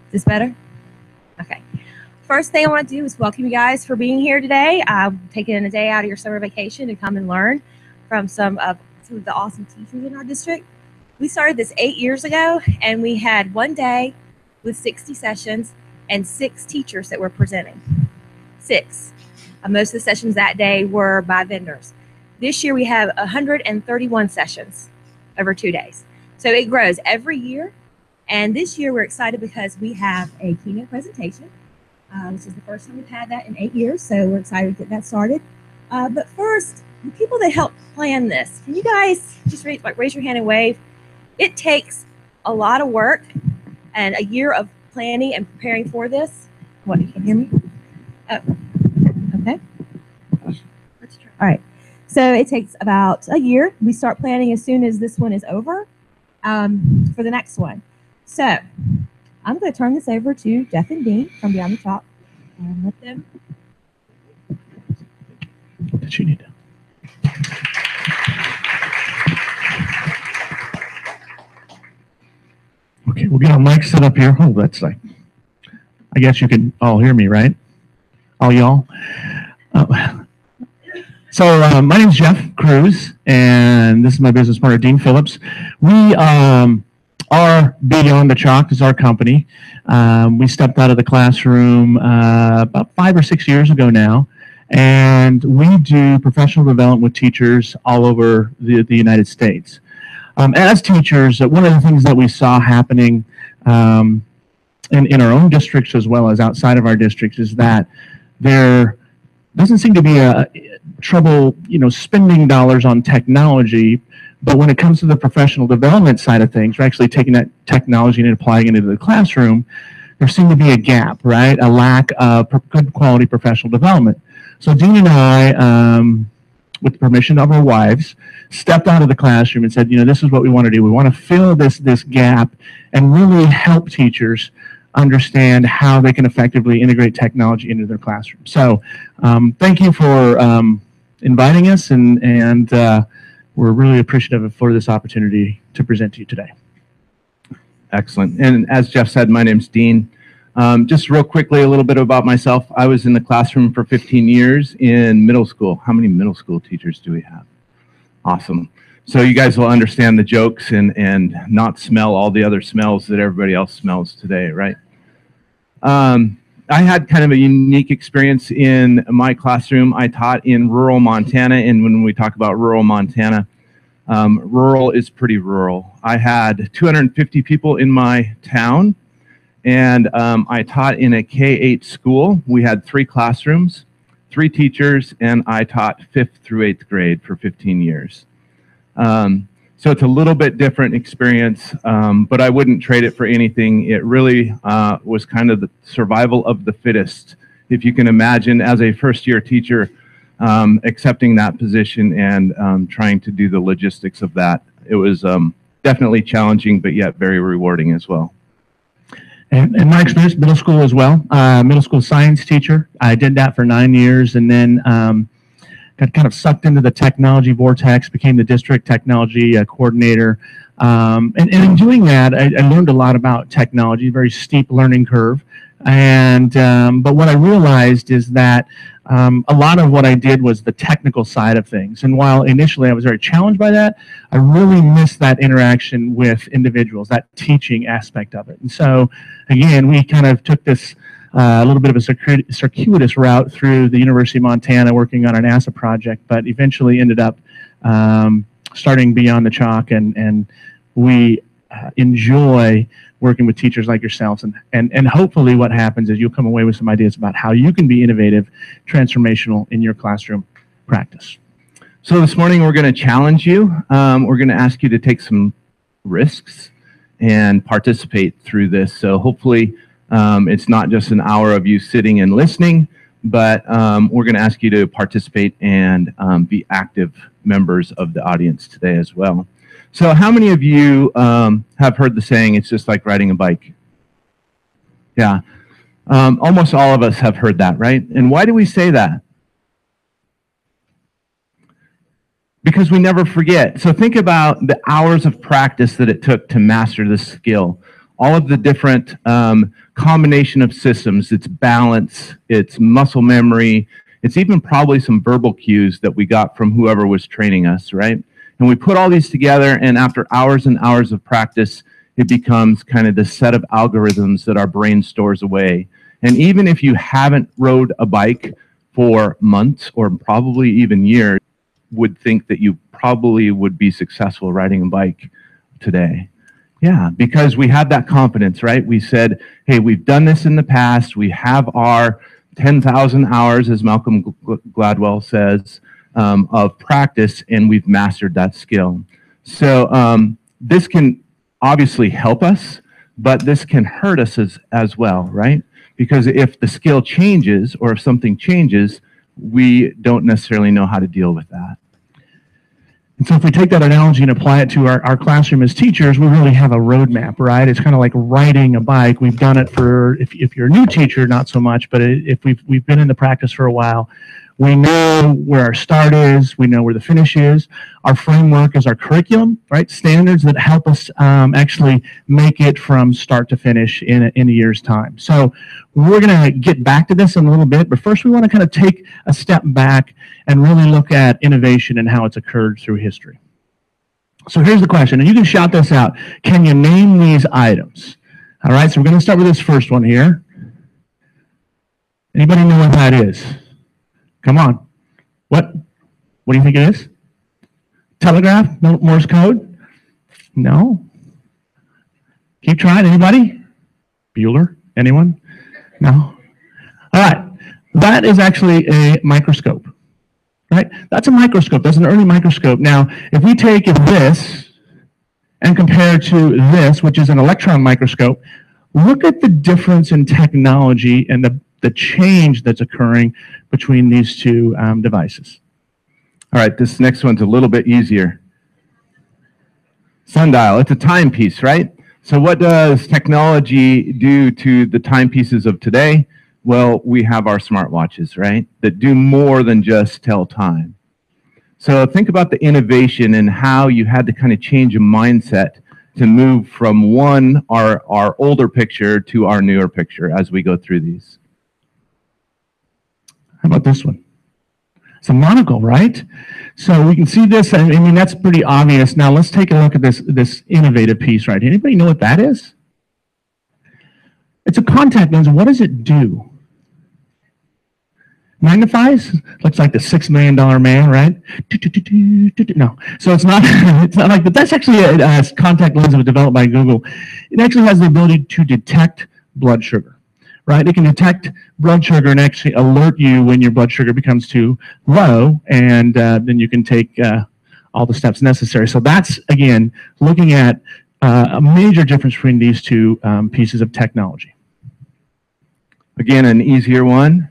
Is this better? Okay. First thing I want to do is welcome you guys for being here today. Taking a day out of your summer vacation to come and learn from some of the awesome teachers in our district. We started this 8 years ago, and we had one day with 60 sessions and 6 teachers that were presenting. 6. Most of the sessions that day were by vendors. This year we have 131 sessions over 2 days. So it grows every year. And this year we're excited because we have a keynote presentation, which is the first time we've had that in 8 years. So we're excited to get that started. But first, the people that helped plan this, can you guys just raise your hand and wave? It takes a lot of work and a year of planning and preparing for this. What, you can hear me? Oh, okay. Let's try. All right. So it takes about a year. We start planning as soon as this one is over for the next one. So I'm going to turn this over to Jeff and Dean from Beyond the Chalk and let them. That you need to. Okay, we'll get our mic set up here. Oh, that's like, I guess you can all hear me, right? All y'all? So my name is Jeff Cruz, and this is my business partner, Dean Phillips. We are Beyond the Chalk is our company. We stepped out of the classroom about 5 or 6 years ago now, and we do professional development with teachers all over the United States. As teachers, one of the things that we saw happening in our own districts as well as outside of our districts is that there doesn't seem to be a trouble, spending dollars on technology, but when it comes to the professional development side of things, we're actually taking that technology and applying it into the classroom. There seemed to be a gap, right? A lack of good quality professional development. So Dean and I, with the permission of our wives, stepped out of the classroom and said, this is what we want to do. We want to fill this gap and really help teachers understand how they can effectively integrate technology into their classroom. So thank you for inviting us, and we're really appreciative for this opportunity to present to you today. Excellent. And as Jeff said, my name's Dean. Just real quickly, a little bit about myself. I was in the classroom for 15 years in middle school. How many middle school teachers do we have? Awesome. So you guys will understand the jokes and not smell all the other smells that everybody else smells today, right? I had kind of a unique experience in my classroom. I taught in rural Montana, and when we talk about rural Montana, rural is pretty rural. I had 250 people in my town, and I taught in a K-8 school. We had 3 classrooms, 3 teachers, and I taught 5th through 8th grade for 15 years. So it's a little bit different experience, but I wouldn't trade it for anything. It really was kind of the survival of the fittest. If you can imagine, as a first-year teacher, accepting that position and trying to do the logistics of that. It was definitely challenging, but yet very rewarding as well. And my experience, middle school as well, middle school science teacher. I did that for 9 years, and then got kind of sucked into the technology vortex, became the district technology coordinator. And in doing that, I learned a lot about technology, very steep learning curve. And but what I realized is that a lot of what I did was the technical side of things. And while initially I was very challenged by that, I really missed that interaction with individuals, that teaching aspect of it. And so, again, we kind of took this a little bit of a circuitous route through the University of Montana working on a NASA project, but eventually ended up starting Beyond the Chalk, and we enjoy working with teachers like yourselves, and hopefully what happens is you'll come away with some ideas about how you can be innovative, transformational in your classroom practice. So this morning we're going to challenge you. We're going to ask you to take some risks and participate through this. So hopefully it's not just an hour of you sitting and listening, but we're going to ask you to participate and be active members of the audience today as well. So how many of you have heard the saying, it's just like riding a bike? Yeah, almost all of us have heard that, right? And why do we say that? Because we never forget. So think about the hours of practice that it took to master this skill. all of the different combination of systems, its balance, its muscle memory, it's even probably some verbal cues that we got from whoever was training us, right? And we put all these together, and after hours and hours of practice, it becomes kind of the set of algorithms that our brain stores away. And even if you haven't rode a bike for months or probably even years, would think that you probably would be successful riding a bike today. Yeah, because we had that confidence, right? We said, hey, we've done this in the past. We have our 10,000 hours, as Malcolm Gladwell says, of practice, and we've mastered that skill. So this can obviously help us, but this can hurt us as well, right? Because if the skill changes or if something changes, we don't necessarily know how to deal with that. And so if we take that analogy and apply it to our classroom as teachers, we really have a roadmap, right? It's kind of like riding a bike. We've done it for, if you're a new teacher, not so much, but if we've been in the practice for a while, we know where our start is, we know where the finish is. Our framework is our curriculum, right? Standards that help us actually make it from start to finish in a year's time. So we're going to get back to this in a little bit, but first we want to kind of take a step back and really look at innovation and how it's occurred through history. So here's the question, and you can shout this out. Can you name these items? All right, so we're going to start with this first one here. Anybody know what that is? Come on. What do you think it is? Telegraph? No, Morse code? No. Keep trying. Anybody? Bueller? Anyone? No. All right. That is actually a microscope. Right? That's a microscope. That's an early microscope. Now, if we take this and compare to this, which is an electron microscope, look at the difference in technology and the change that's occurring between these two devices. All right, this next one's a little bit easier. Sundial, it's a timepiece, right? So what does technology do to the timepieces of today? Well, we have our smartwatches, right, that do more than just tell time. So think about the innovation and how you had to kind of change a mindset to move from our older picture to our newer picture as we go through these. How about this one? It's a monocle, right? So we can see this. I mean, that's pretty obvious. Now let's take a look at this innovative piece right here. Anybody know what that is? It's a contact lens. What does it do? Magnifies? Looks like the $6 million man, right? No. So it's not, it's not like, but that's actually a contact lens that was developed by Google. It actually has the ability to detect blood sugar. Right, it can detect blood sugar and actually alert you when your blood sugar becomes too low, and then you can take all the steps necessary. So that's, again, looking at a major difference between these two pieces of technology. Again, an easier one.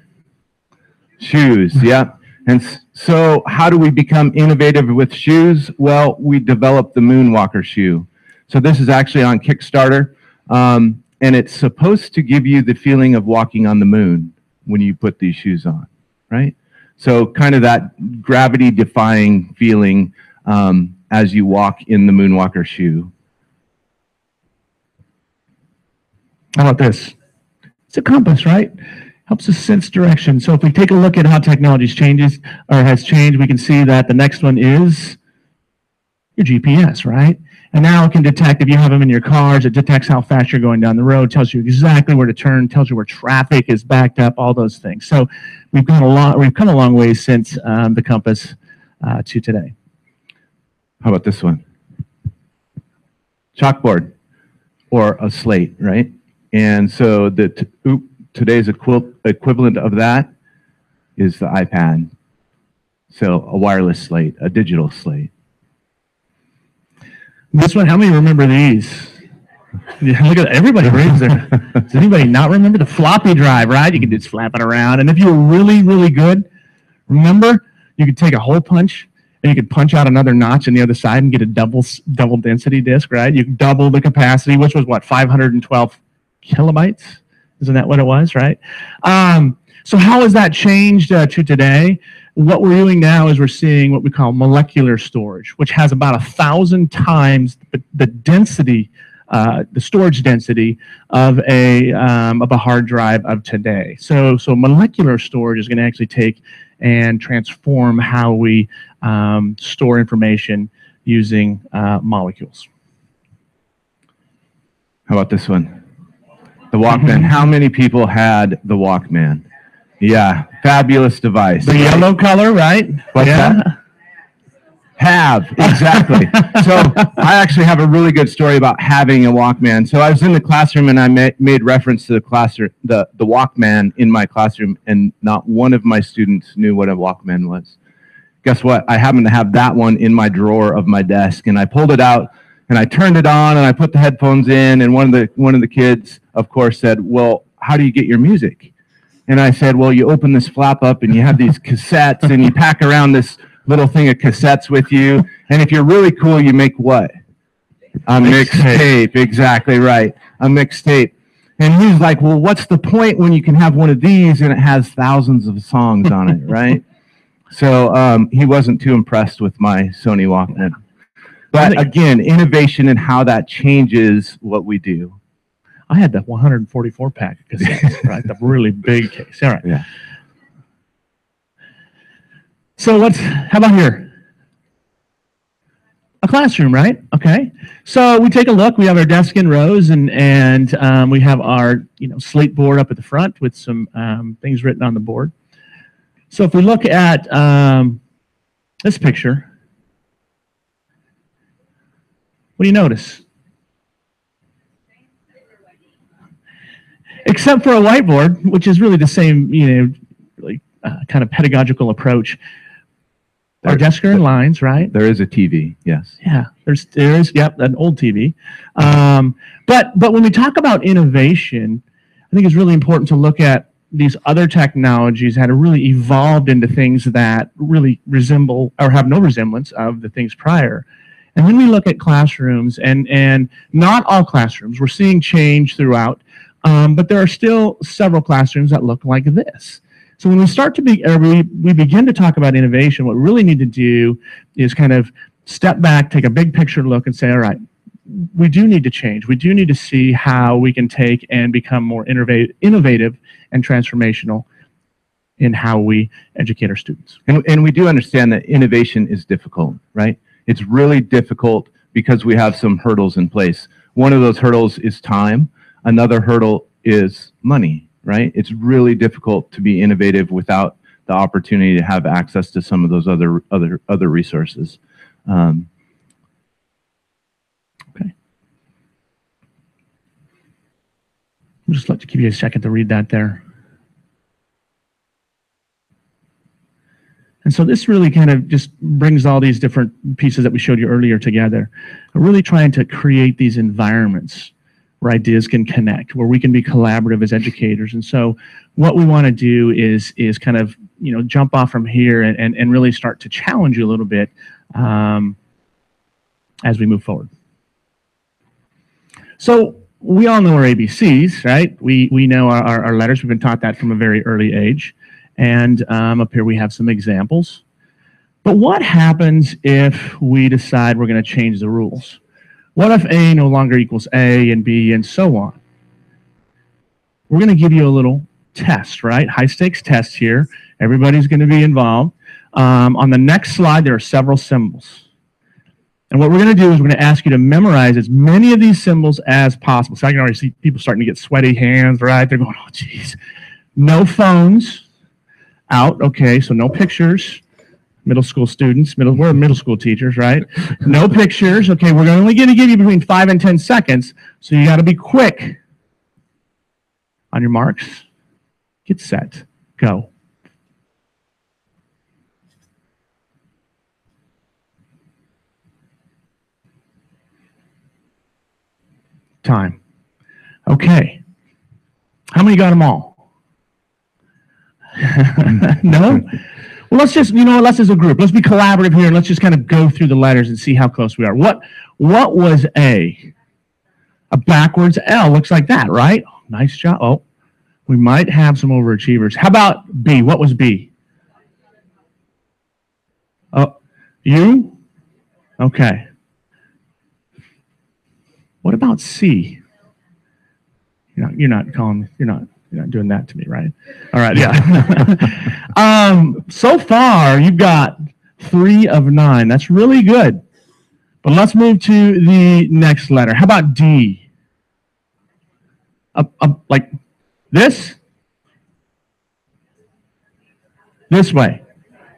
Shoes, yeah. And so how do we become innovative with shoes? Well, we developed the Moonwalker shoe. So this is actually on Kickstarter. And it's supposed to give you the feeling of walking on the moon when you put these shoes on, right? So kind of that gravity-defying feeling as you walk in the Moonwalker shoe. How about this? It's a compass, right? Helps us sense direction. So if we take a look at how technology has changed, we can see that the next one is your GPS, right? And now it can detect, if you have them in your cars, it detects how fast you're going down the road, tells you exactly where to turn, tells you where traffic is backed up, all those things. So we've come a long way since the compass to today. How about this one? Chalkboard or a slate, right? And so today's equivalent of that is the iPad. So a wireless slate, a digital slate. This one, how many remember these? Yeah, look at everybody raised there. Does anybody not remember the floppy drive, right? You could just flap it around. And if you were really, really good, remember, you could take a hole punch and you could punch out another notch on the other side and get a double density disk, right? You could double the capacity, which was what, 512 kilobytes? Isn't that what it was, right? So how has that changed to today? What we're doing now is we're seeing what we call molecular storage, which has about 1,000 times the density the storage density of a hard drive of today. So molecular storage is going to actually take and transform how we store information using molecules. How about this one? The Walkman. How many people had the Walkman? Yeah, fabulous device. The yellow color, right? What's that? Have, exactly. So I actually have a really good story about having a Walkman. So I was in the classroom and I made reference to the classroom, the Walkman in my classroom, and not one of my students knew what a Walkman was. Guess what? I happened to have that one in my drawer of my desk, and I pulled it out and I turned it on and I put the headphones in, and one of the kids, of course, said, "Well, how do you get your music?" And I said, "Well, you open this flap up and you have these cassettes and you pack around this little thing of cassettes with you, and if you're really cool, you make what? A mixtape." Exactly right, a mixtape. And he's like, "Well, what's the point when you can have one of these and it has thousands of songs on it," right? So he wasn't too impressed with my Sony Walkman. But again, innovation and how that changes what we do. I had that 144 pack of cassettes, right? The really big case. All right. Yeah. So how about here? A classroom, right? Okay. So we take a look. We have our desk in rows, and we have our slate board up at the front with some things written on the board. So if we look at this picture, what do you notice? Except for a whiteboard, which is really the same, kind of pedagogical approach. Our desks are in lines, right? There is a TV, yes. Yeah, there is, yep, an old TV. But when we talk about innovation, I think it's really important to look at these other technologies that have really evolved into things that really resemble or have no resemblance of the things prior. And then we look at classrooms, and not all classrooms. We're seeing change throughout, but there are still several classrooms that look like this. So when we start to we begin to talk about innovation, what we really need to do is kind of step back, take a big picture look, and say, all right, we do need to change. We do need to see how we can take and become more innovative and transformational in how we educate our students. And we do understand that innovation is difficult, right? It's really difficult because we have some hurdles in place. One of those hurdles is time. Another hurdle is money, right? It's really difficult to be innovative without the opportunity to have access to some of those other resources. Okay. I'll just like to give you a second to read that there. And so this really kind of just brings all these different pieces that we showed you earlier together. We're really trying to create these environments where ideas can connect, where we can be collaborative as educators. And so what we want to do is kind of jump off from here and really start to challenge you a little bit as we move forward. So we all know our ABCs, right? We know our letters. We've been taught that from a very early age. And up here we have some examples. But what happens if we decide we're going to change the rules? What if A no longer equals A and B and so on? We're going to give you a little test, right? High stakes test here. Everybody's going to be involved. On the next slide, there are several symbols. And what we're going to do is we're going to ask you to memorize as many of these symbols as possible. So I can already see people starting to get sweaty hands, right? They're going, oh, geez. No phones out. Okay, so no pictures. Middle school students, we're middle school teachers, right? No pictures. Okay, we're only going to give you between 5 and 10 seconds, so you got to be quick. On your marks, get set, go. Time. Okay. How many got them all? No? Well, let's just, let's as a group, let's be collaborative here, and let's just kind of go through the letters and see how close we are. What was A? A backwards L. Looks like that, right? Nice job. Oh, we might have some overachievers. How about B? What was B? Oh, U? Okay. What about C? You're not doing that to me, right? All right, yeah. So far, you've got 3 of 9. That's really good. But let's move to the next letter. How about D? Like this? This way.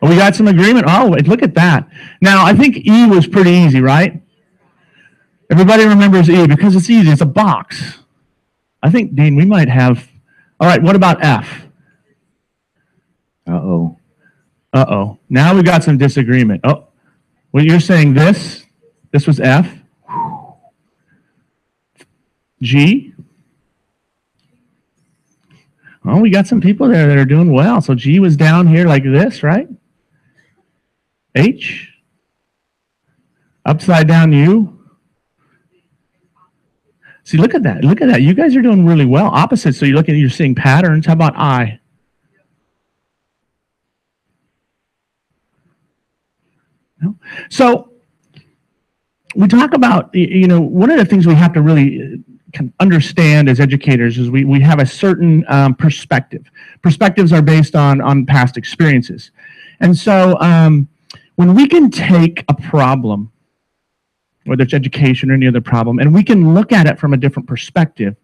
Oh, we got some agreement. Oh, wait, look at that. Now, I think E was pretty easy, right? Everybody remembers E because it's easy. It's a box. I think, Dean, we might have... All right, what about F? Uh-oh. Uh-oh. Now we got some disagreement. Oh, well, you're saying this? This was F? G? Oh, we got some people there that are doing well. So G was down here like this, right? H? Upside down U? See, look at that. Look at that. You guys are doing really well. Opposite. So you're seeing patterns. How about I? No? So we talk about, one of the things we have to really understand as educators is we have a certain perspective. Perspectives are based on past experiences. And so when we can take a problem, whether it's education or any other problem, and we can look at it from a different perspective,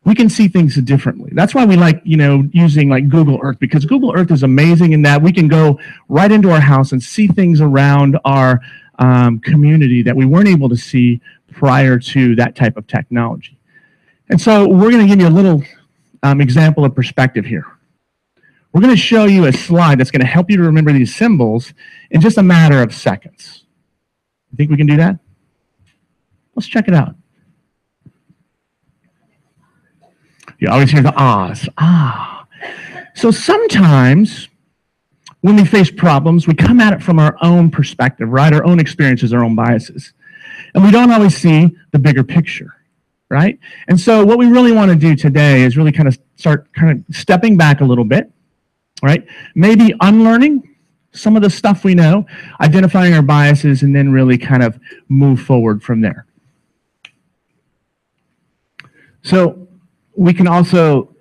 we can see things differently. That's why we like, using like Google Earth, because Google Earth is amazing in that we can go right into our house and see things around our community that we weren't able to see prior to that type of technology. And so we're going to give you a little example of perspective here. We're going to show you a slide that's going to help you to remember these symbols in just a matter of seconds. You think we can do that? Let's check it out. You always hear the ahs. Ah. So sometimes when we face problems, we come at it from our own perspective, right? Our own experiences, our own biases. And we don't always see the bigger picture, right? And so what we really want to do today is really kind of start stepping back a little bit, right? Maybe unlearning some of the stuff we know, identifying our biases, and then really kind of move forward from there. So we can also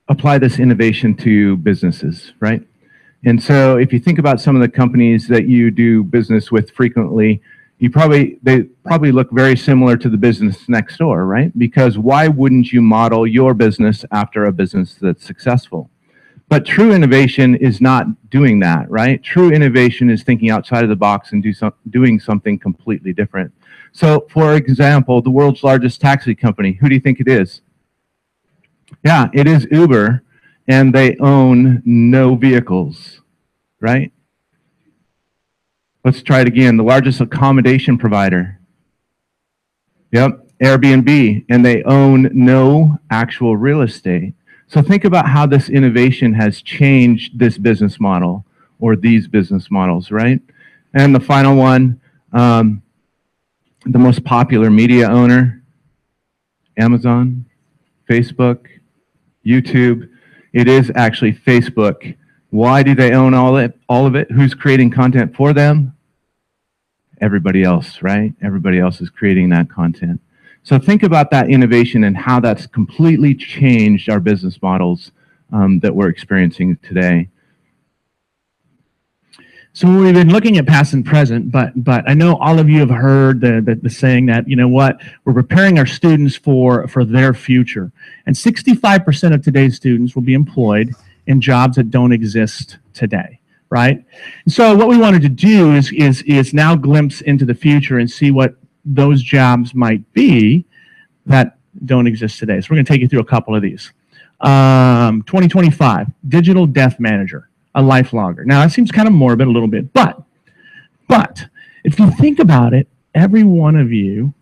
apply this innovation to businesses, right? And so if you think about some of the companies that you do business with frequently, they probably look very similar to the business next door, right? Because why wouldn't you model your business after a business that's successful? But true innovation is not doing that, right? True innovation is thinking outside of the box and doing something completely different. So, for example, the world's largest taxi company, who do you think it is? Yeah, it is Uber, and they own no vehicles, right? Let's try it again. The largest accommodation provider. Yep, Airbnb, and they own no actual real estate. So think about how this innovation has changed this business model or these business models, right? And the final one, the most popular media owner, Amazon, Facebook, YouTube. It is actually Facebook. Why do they own all of it? Who's creating content for them? Everybody else, right? Everybody else is creating that content. So think about that innovation and how that's completely changed our business models that we're experiencing today. So we've been looking at past and present, but I know all of you have heard the saying that, you know what, we're preparing our students for their future. And 65% of today's students will be employed in jobs that don't exist today, right? And so what we wanted to do is now glimpse into the future and see what those jobs might be that don't exist today. So we're going to take you through a couple of these. 2025, digital death manager, a life logger. Now, that seems kind of morbid a little bit, but if you think about it, every one of you,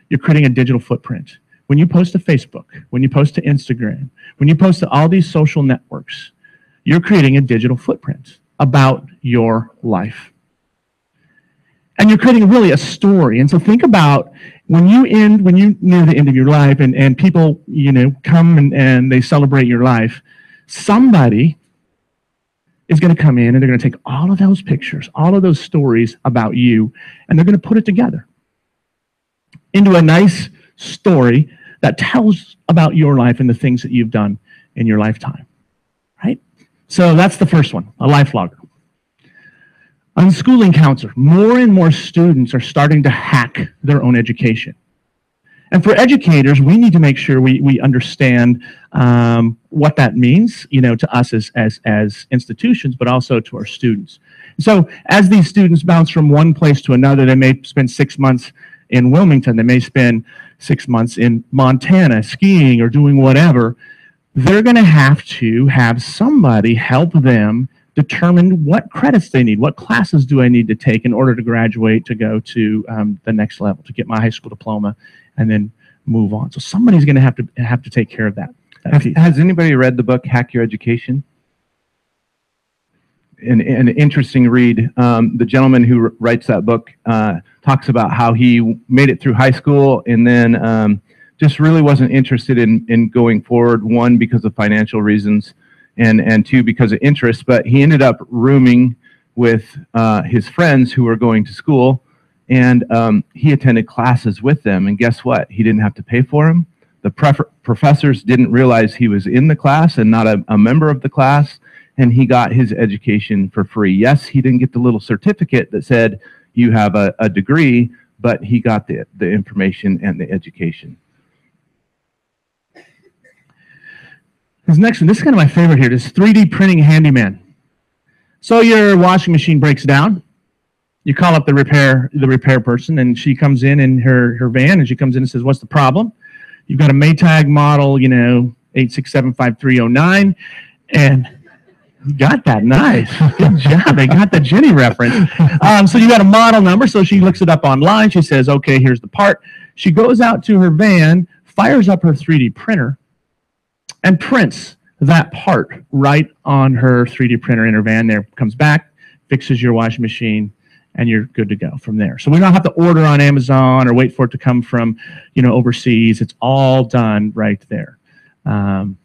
you're creating a digital footprint. When you post to Facebook, when you post to Instagram, when you post to all these social networks, you're creating a digital footprint about your life. And you're creating really a story. And so think about when you near the end of your life and people, come and they celebrate your life, somebody is going to come in and they're going to take all of those pictures, all of those stories about you, and they're going to put it together into a nice story that tells about your life and the things that you've done in your lifetime, right? So that's the first one, a life logger. Unschooling counselor. More and more students are starting to hack their own education. And for educators, we need to make sure we understand what that means, to us as institutions, but also to our students. So as these students bounce from one place to another, they may spend 6 months in Wilmington, they may spend 6 months in Montana skiing or doing whatever. They're going to have somebody help them determine what credits they need, what classes do I need to take in order to graduate, to go to the next level, to get my high school diploma, and then move on. So somebody's going to have to take care of that piece. Has anybody read the book Hack Your Education? An interesting read. The gentleman who writes that book talks about how he made it through high school and then just really wasn't interested in going forward, one, because of financial reasons, and two, because of interest. But he ended up rooming with his friends who were going to school, and he attended classes with them. And guess what? He didn't have to pay for them. The professors didn't realize he was in the class and not a member of the class, and he got his education for free. Yes, he didn't get the little certificate that said you have a degree, but he got the information and the education. This next one, this is kind of my favorite here, this 3D printing handyman. So your washing machine breaks down. You call up the repair person, and she comes in her van, and she comes in and says, "What's the problem?" You've got a Maytag model, 8675309, and you got that. Nice. Good job. They got the Jenny reference. So you got a model number, so she looks it up online. She says, okay, here's the part. She goes out to her van, fires up her 3D printer, and prints that part right on her 3D printer in her van. There, comes back, fixes your washing machine, and you're good to go from there. So we don't have to order on Amazon or wait for it to come from, overseas. It's all done right there. And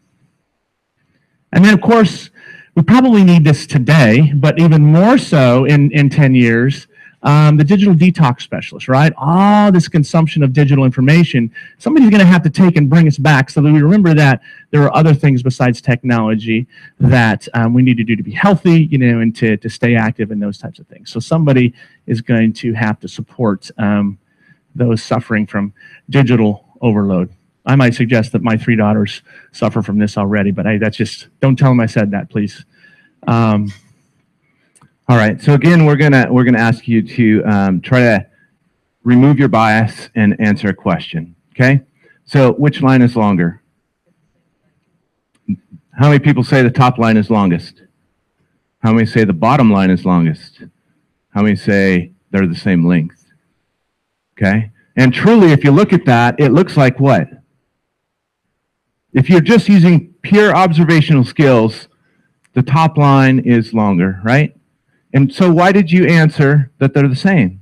then, of course, we probably need this today, but even more so in 10 years, the digital detox specialist, right? All this consumption of digital information, somebody's going to have to take and bring us back so that we remember that there are other things besides technology that we need to do to be healthy, and to stay active and those types of things. So somebody is going to have to support those suffering from digital overload. I might suggest that my 3 daughters suffer from this already, but that's just, don't tell them I said that, please. All right. So again, we're gonna ask you to try to remove your bias and answer a question. Okay. So which line is longer? How many people say the top line is longest? How many say the bottom line is longest? How many say they're the same length? Okay. And truly, if you look at that, it looks like what? If you're just using pure observational skills, the top line is longer, right? And so why did you answer that they're the same?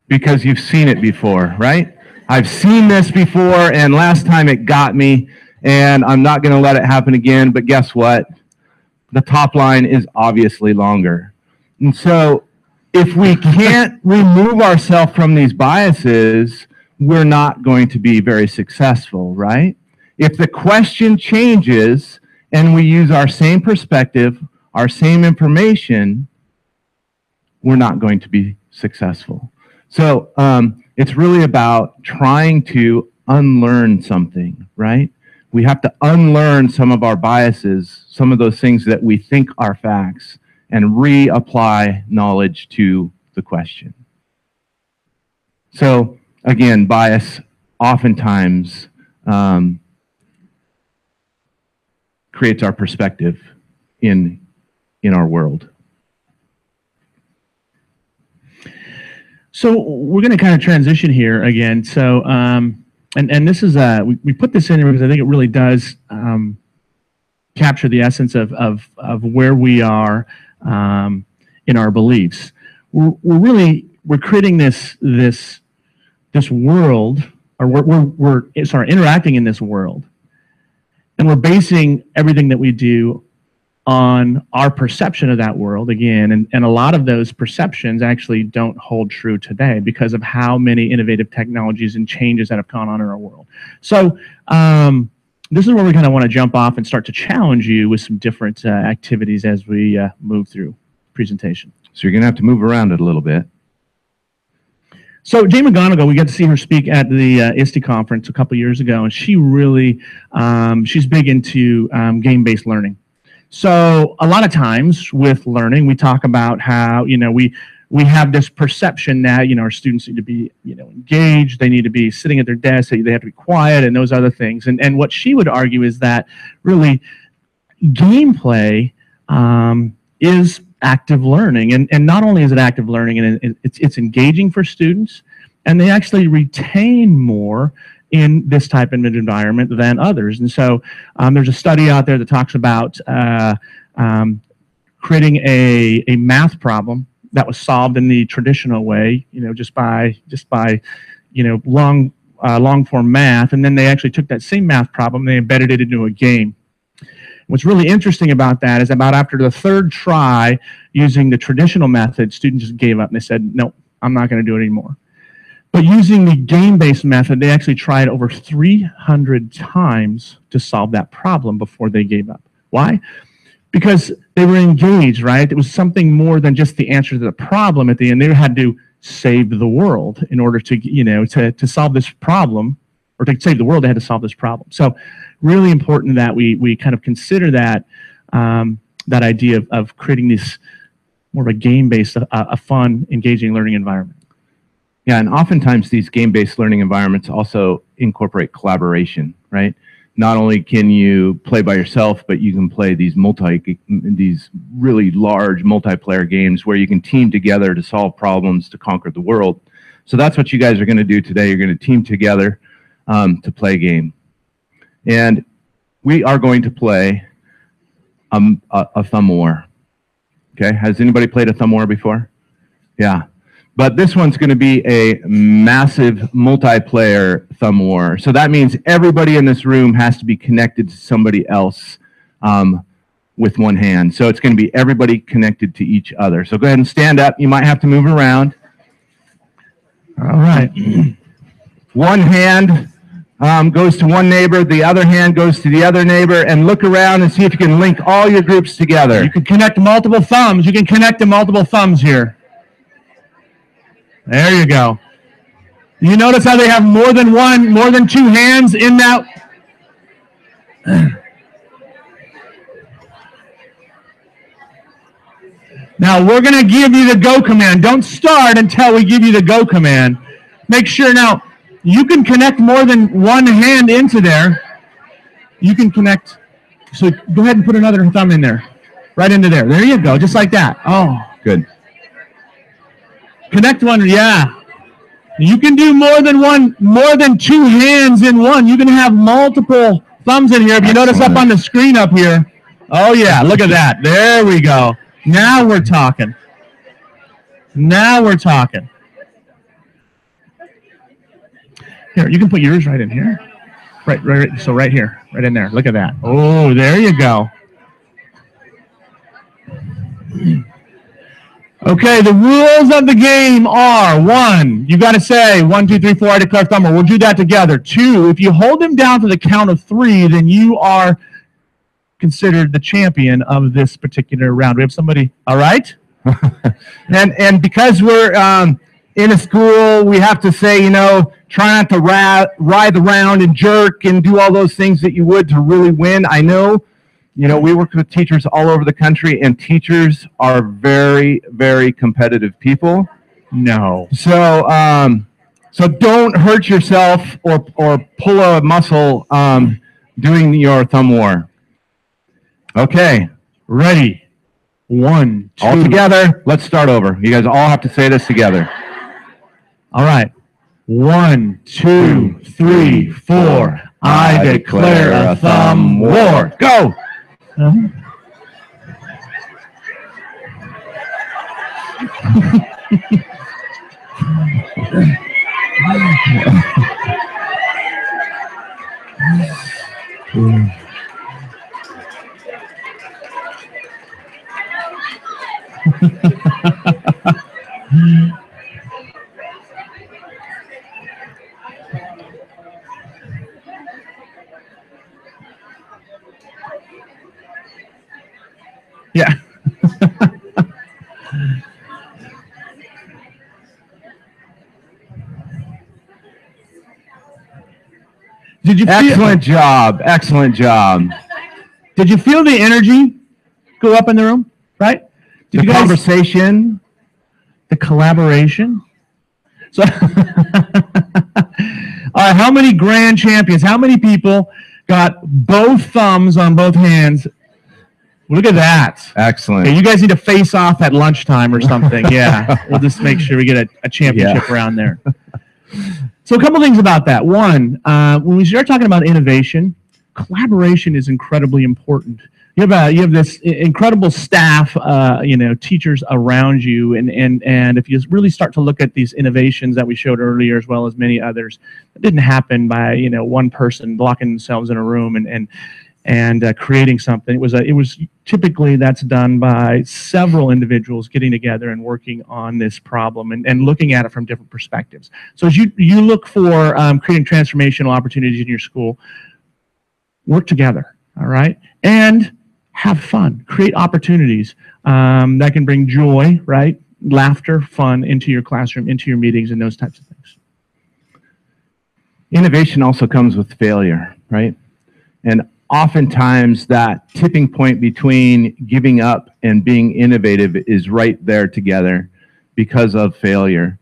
Because you've seen it before, right? I've seen this before, and last time it got me, and I'm not going to let it happen again, but guess what? The top line is obviously longer. And so if we can't remove ourselves from these biases, we're not going to be very successful, right? If the question changes and we use our same perspective, our same information, we're not going to be successful. So it's really about trying to unlearn something, right? We have to unlearn some of our biases, some of those things that we think are facts, and reapply knowledge to the question. So again, bias oftentimes creates our perspective in our world. So we're going to kind of transition here again. So and this is we put this in here because I think it really does capture the essence of where we are in our beliefs. We're creating this world, or we're interacting in this world, and we're basing everything that we do on our perception of that world again, and a lot of those perceptions actually don't hold true today because of how many innovative technologies and changes that have gone on in our world. So this is where we kind of want to jump off and start to challenge you with some different activities as we move through presentation. So you're going to have to move around it a little bit. So Jane McGonigal, we got to see her speak at the ISTE conference a couple years ago, and she really, she's big into game-based learning. So a lot of times with learning, we talk about how, we have this perception that, our students need to be, engaged, they need to be sitting at their desk, they have to be quiet, and those other things. And what she would argue is that really gameplay is active learning. And not only is it active learning, and it's engaging for students, and they actually retain more in this type of environment than others. And so there's a study out there that talks about creating a math problem that was solved in the traditional way, just by long form math, and then they actually took that same math problem and they embedded it into a game. What's really interesting about that is about after the third try using the traditional method, students just gave up and they said, no, I'm not going to do it anymore. But using the game-based method, they actually tried over 300 times to solve that problem before they gave up. Why? Because they were engaged, right? It was something more than just the answer to the problem at the end. They had to save the world in order to, to solve this problem, or to save the world, they had to solve this problem. So really important that we kind of consider that, that idea of creating this more of a game-based, a fun, engaging learning environment. Yeah, and oftentimes these game-based learning environments also incorporate collaboration, right? Not only can you play by yourself, but you can play these really large multiplayer games where you can team together to solve problems, to conquer the world. So that's what you guys are going to do today. You're going to team together to play a game. And we are going to play a thumb war. Okay, has anybody played a thumb war before? Yeah. But this one's going to be a massive multiplayer thumb war. So that means everybody in this room has to be connected to somebody else with one hand. So it's going to be everybody connected to each other. So go ahead and stand up. You might have to move around. All right. One hand goes to one neighbor. The other hand goes to the other neighbor. And look around and see if you can link all your groups together. You can connect multiple thumbs. You can connect to multiple thumbs here. There you go. You notice how they have more than two hands in that? Now, we're going to give you the go command. Don't start until we give you the go command. Make sure now, you can connect more than one hand into there. You can connect. So go ahead and put another thumb in there. Right into there. There you go. Just like that. Oh, good. Connect one, yeah. You can do more than two hands in one. You can have multiple thumbs in here. If you notice up on the screen up here. Oh yeah, look at that. There we go. Now we're talking. Now we're talking. Here, you can put yours right in here. Right. So right here, right in there. Look at that. Oh, there you go. Okay, the rules of the game are: 1, you got to say 1, 2, 3, 4, I declare thumb war. We'll do that together. 2, if you hold them down to the count of 3, then you are considered the champion of this particular round. We have somebody, all right? and because we're in a school, we have to say, try not to ride around and jerk and do all those things that you would to really win. I know. We work with teachers all over the country, and teachers are very, very competitive people. No. So, so don't hurt yourself or pull a muscle doing your thumb war. Okay, ready? 1, 2. All together. Let's start over. You guys all have to say this together. All right. 1, 2, 3, 4. I declare a thumb war. Go. Did you Excellent job. Excellent job. Did you feel the energy go up in the room? Right? Did The you guys, conversation. the collaboration. So, all right, how many grand champions? How many people got both thumbs on both hands? Look at that. Excellent. Okay, you guys need to face off at lunchtime or something. Yeah, we'll just make sure we get a championship around there. So a couple things about that. One, when we start talking about innovation, collaboration is incredibly important. You have this incredible staff, teachers around you, and if you really start to look at these innovations that we showed earlier, as well as many others, it didn't happen by one person locking themselves in a room and creating something. It was typically that's done by several individuals getting together and working on this problem and looking at it from different perspectives. So as you look for creating transformational opportunities in your school, work together, all right, and have fun. Create opportunities that can bring joy, right, laughter, fun into your classroom, into your meetings, and those types of things. Innovation also comes with failure, right? And oftentimes that tipping point between giving up and being innovative is right there together because of failure.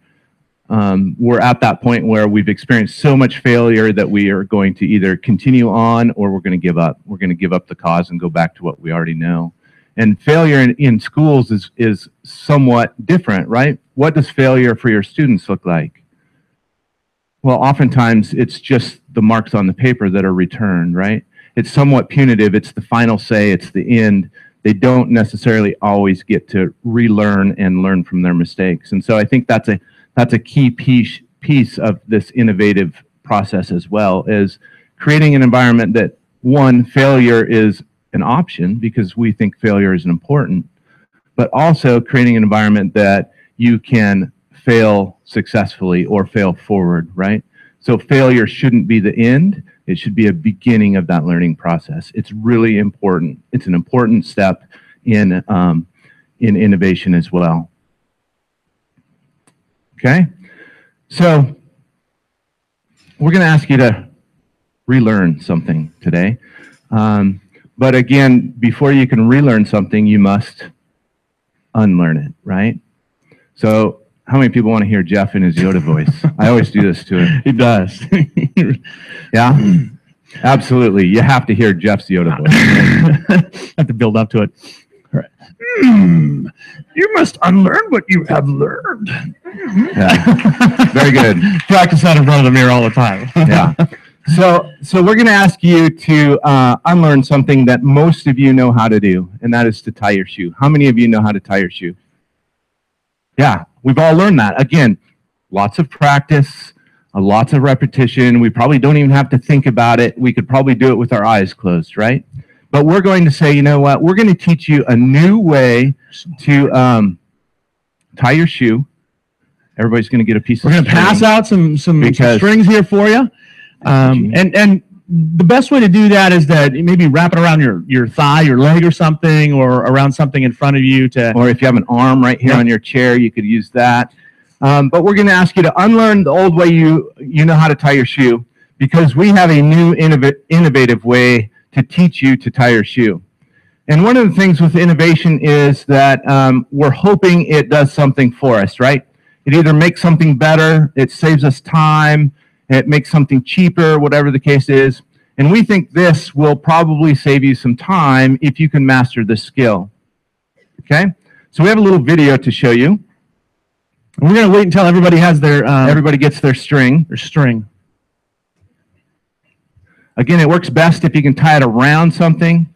We're at that point where we've experienced so much failure that we are going to either continue on or we're going to give up. We're going to give up the cause and go back to what we already know. And failure in schools is somewhat different, right? What does failure for your students look like? Well, oftentimes it's just the marks on the paper that are returned, right? It's somewhat punitive. It's the final say. It's the end. They don't necessarily always get to relearn and learn from their mistakes. And so I think that's a key piece of this innovative process as well, is creating an environment that, one, failure is an option because we think failure is important, but also creating an environment that you can fail successfully or fail forward, right? So failure shouldn't be the end. It should be a beginning of that learning process. It's really important. It's an important step in innovation as well. Okay, so we're going to ask you to relearn something today. But again, before you can relearn something, you must unlearn it, right? So how many people want to hear Jeff in his Yoda voice? I always do this to him. He does. Yeah, absolutely. You have to hear Jeff's Yoda voice. Have to build up to it. All right. You must unlearn what you have learned. Yeah. Very good. Practice that in front of the mirror all the time. Yeah. So we're going to ask you to unlearn something that most of you know how to do, and that is to tie your shoe. How many of you know how to tie your shoe? Yeah, we've all learned that. Again, lots of practice, lots of repetition. We probably don't even have to think about it. We could probably do it with our eyes closed, right? But we're going to say, you know what? We're going to teach you a new way to tie your shoe. Everybody's going to get a piece of string. We're going to pass out some strings here for you. And the best way to do that is that maybe wrap it around your thigh, your leg or something, or around something in front of you. Or if you have an arm right here on your chair, you could use that. But we're going to ask you to unlearn the old way you know how to tie your shoe, because we have a new innovative way to teach you to tie your shoe. And one of the things with innovation is that we're hoping it does something for us, right? It either makes something better, it saves us time, it makes something cheaper, whatever the case is. And we think this will probably save you some time if you can master this skill. Okay? So we have a little video to show you. And we're going to wait until everybody has their... everybody gets their string. Again, it works best if you can tie it around something.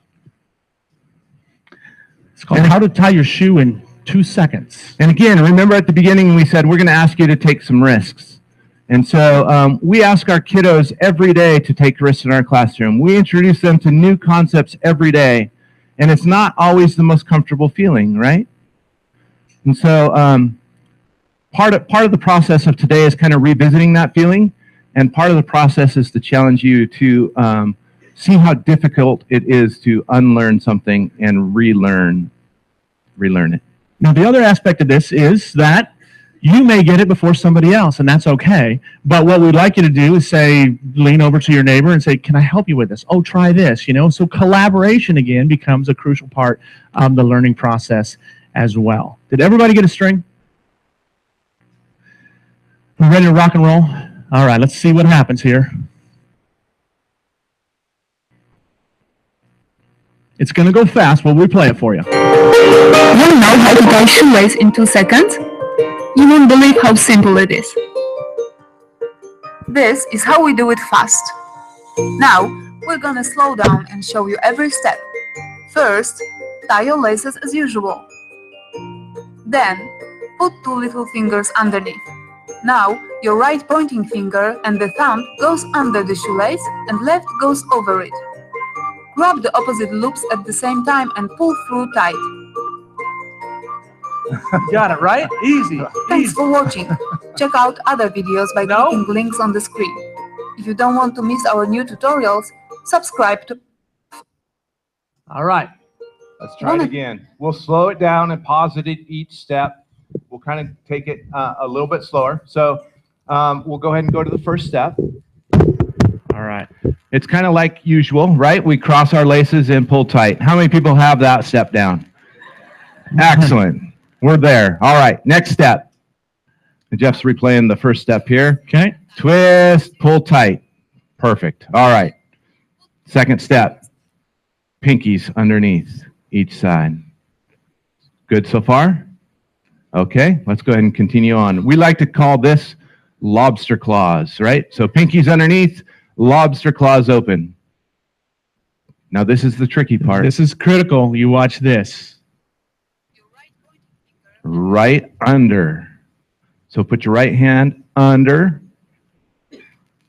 It's called How to Tie Your Shoe in 2 seconds. And again, remember at the beginning we said we're going to ask you to take some risks. And so we ask our kiddos every day to take risks in our classroom. We introduce them to new concepts every day. And it's not always the most comfortable feeling, right? And so part of the process of today is kind of revisiting that feeling. And part of the process is to challenge you to see how difficult it is to unlearn something and relearn it. Now, the other aspect of this is that You may get it before somebody else, and that's okay. But what we'd like you to do is say, lean over to your neighbor and say, can I help you with this? Oh, try this, you know? So collaboration, again, becomes a crucial part of the learning process as well. Did everybody get a string? We're ready to rock and roll? All right, let's see what happens here. It's going to go fast. We'll replay it for you. Want to know how to tie shoelace in 2 seconds? You won't believe how simple it is. This is how we do it fast. Now, we're gonna slow down and show you every step. First, tie your laces as usual. Then, put 2 little fingers underneath. Now, your right pointing finger and the thumb goes under the shoelace and left goes over it. Grab the opposite loops at the same time and pull through tight. Got it, right? Easy. Thanks for watching. Check out other videos by clicking links on the screen. If you don't want to miss our new tutorials, subscribe to... All right. Let's try it again. We'll slow it down and pause it at each step. We'll kind of take it a little bit slower. So we'll go ahead and go to the first step. All right. It's kind of like usual, right? We cross our laces and pull tight. How many people have that step down? Excellent. We're there. All right. Next step. Jeff's replaying the first step here. Okay. Twist, pull tight. Perfect. All right. Second step. Pinkies underneath each side. Good so far? Okay. Let's go ahead and continue on. We like to call this lobster claws, right? So pinkies underneath, lobster claws open. Now this is the tricky part. This is critical. You watch this. Right under. So put your right hand under.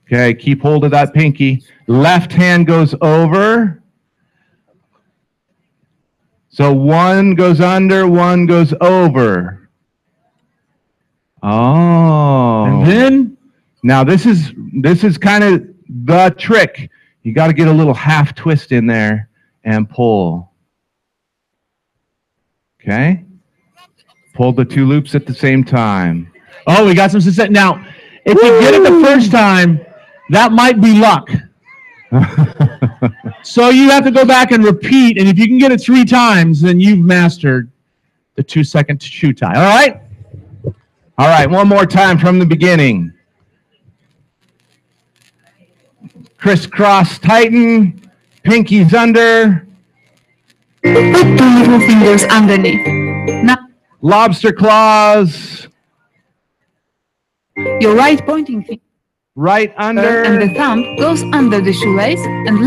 Okay, keep hold of that pinky. Left hand goes over. So one goes under, one goes over. Oh. And then? Now this is kind of the trick. You got to get a little half twist in there and pull. Okay? Pull the 2 loops at the same time. Oh, we got some success. Now, if you get it the first time, that might be luck. So you have to go back and repeat, and if you can get it 3 times, then you've mastered the 2-second shoe tie. All right? All right, one more time from the beginning. Crisscross tighten, pinkies under. Put 2 little fingers underneath. Now, Lobster claws. your right pointing finger Right under. and the thumb goes under the shoelace and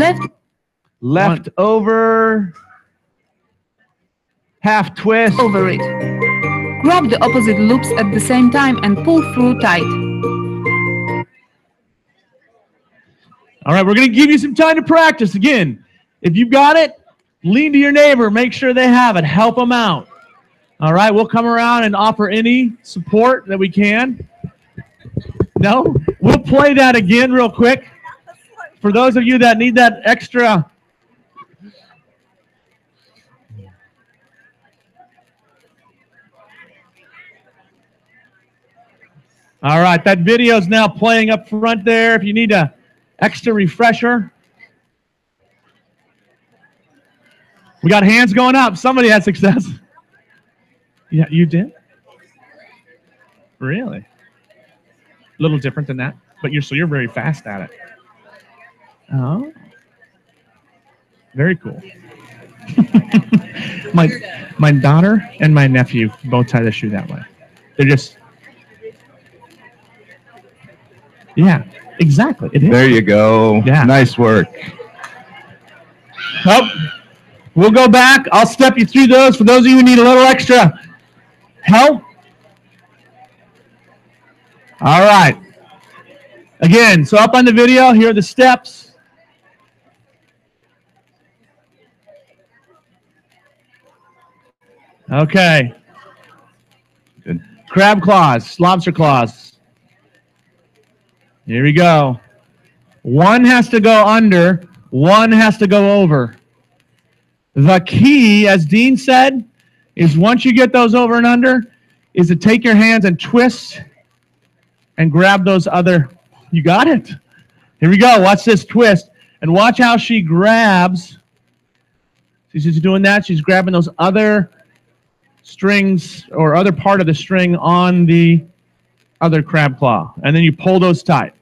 Left over. Half twist. over it. Grab the opposite loops at the same time and pull through tight. All right, we're going to give you some time to practice. Again, if you've got it, lean to your neighbor. Make sure they have it. Help them out. All right, we'll come around and offer any support that we can. No? We'll play that again real quick. For those of you that need that extra. All right, that video is now playing up front there. If you need a extra refresher. We got hands going up. Somebody had success. Yeah, you did? Really? A little different than that, but you're very fast at it. Oh. Very cool. my daughter and my nephew both tie the shoe that way. They're just. Yeah, exactly. It is. There you go. Yeah. Nice work. Oh, we'll go back. I'll step you through those for those of you who need a little extra help. All right. Again, so up on the video, here are the steps. Okay. Good. Crab claws, lobster claws. Here we go. One has to go under, one has to go over. The key, as Dean said, is once you get those over and under, is to take your hands and twist and grab those other, you got it. Here we go, watch this twist. And watch how she grabs. See, she's doing that, she's grabbing those other strings or other part of the string on the other crab claw. And then you pull those tight.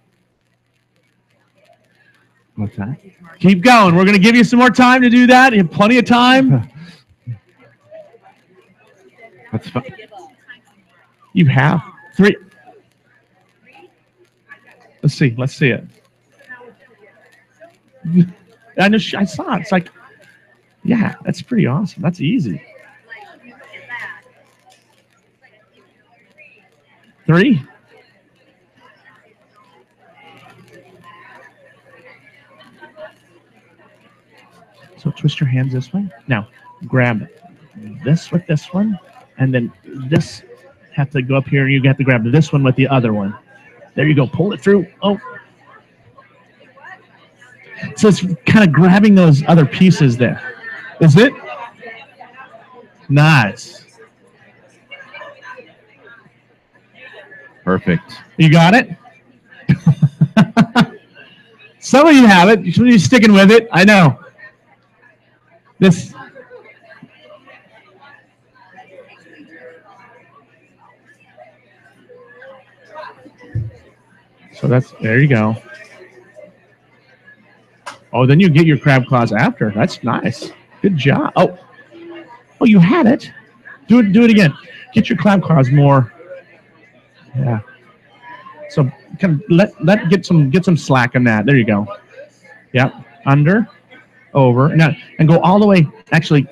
What's that? Keep going. We're going to give you some more time to do that. You have plenty of time. That's fun. You have 3. Let's see. Let's see it. I know. I saw it. It's like, yeah, that's pretty awesome. That's easy. 3. So twist your hands this way. Now grab this with this one, and then this have to go up here. You have to grab this one with the other one. There you go. Pull it through. Oh. So it's kind of grabbing those other pieces there. Is it? Nice. Perfect. You got it? Some of you have it. You're sticking with it. I know. This. So that's, there you go. Oh, then you get your crab claws after. That's nice. Good job. Oh, you had it. Do it again. Get your crab claws more. Yeah. So kind of get some slack in that. There you go. Yep. Under, over. Now and go all the way. Actually,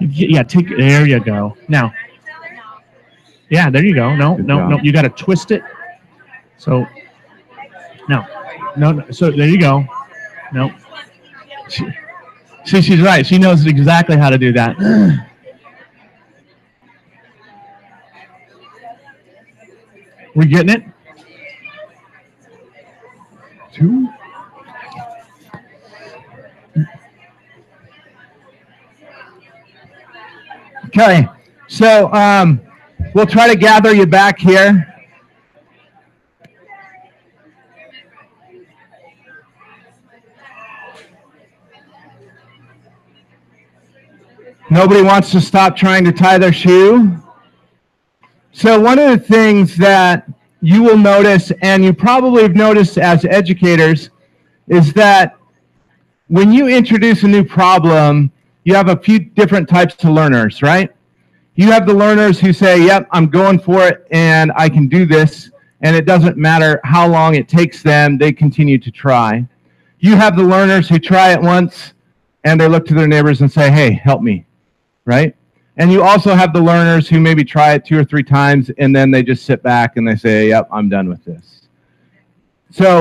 yeah. There you go. Now. Yeah. There you go. No. You got to twist it. So. No. So there you go. No. She's right. She knows exactly how to do that. We're getting it? 2. Okay, so we'll try to gather you back here. Nobody wants to stop trying to tie their shoe. So one of the things that you will notice, and you probably have noticed as educators, is that when you introduce a new problem, you have a few different types of learners, right? You have the learners who say, yep, I'm going for it, and I can do this, and it doesn't matter how long it takes them, they continue to try. You have the learners who try it once, and they look to their neighbors and say, hey, help me, right? And you also have the learners who maybe try it 2 or 3 times, and then they just sit back and they say, yep, I'm done with this. So,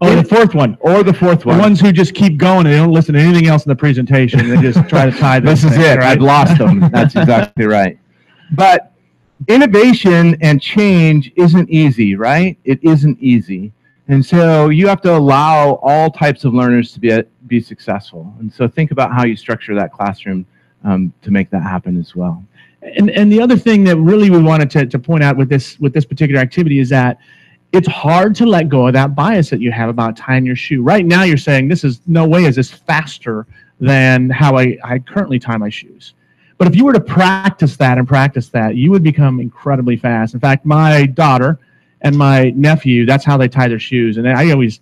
or the fourth one. The ones who just keep going and they don't listen to anything else in the presentation. They just try to tie this. This is it. Right? I've lost them. That's exactly right. But innovation and change isn't easy, right? It isn't easy. And so you have to allow all types of learners to be successful. And so think about how you structure that classroom to make that happen as well. And the other thing that really we wanted to point out with this particular activity is that it's hard to let go of that bias that you have about tying your shoe. Right now you're saying, this is no way is this faster than how I currently tie my shoes. But if you were to practice that, you would become incredibly fast. In fact, my daughter and my nephew, that's how they tie their shoes. And I always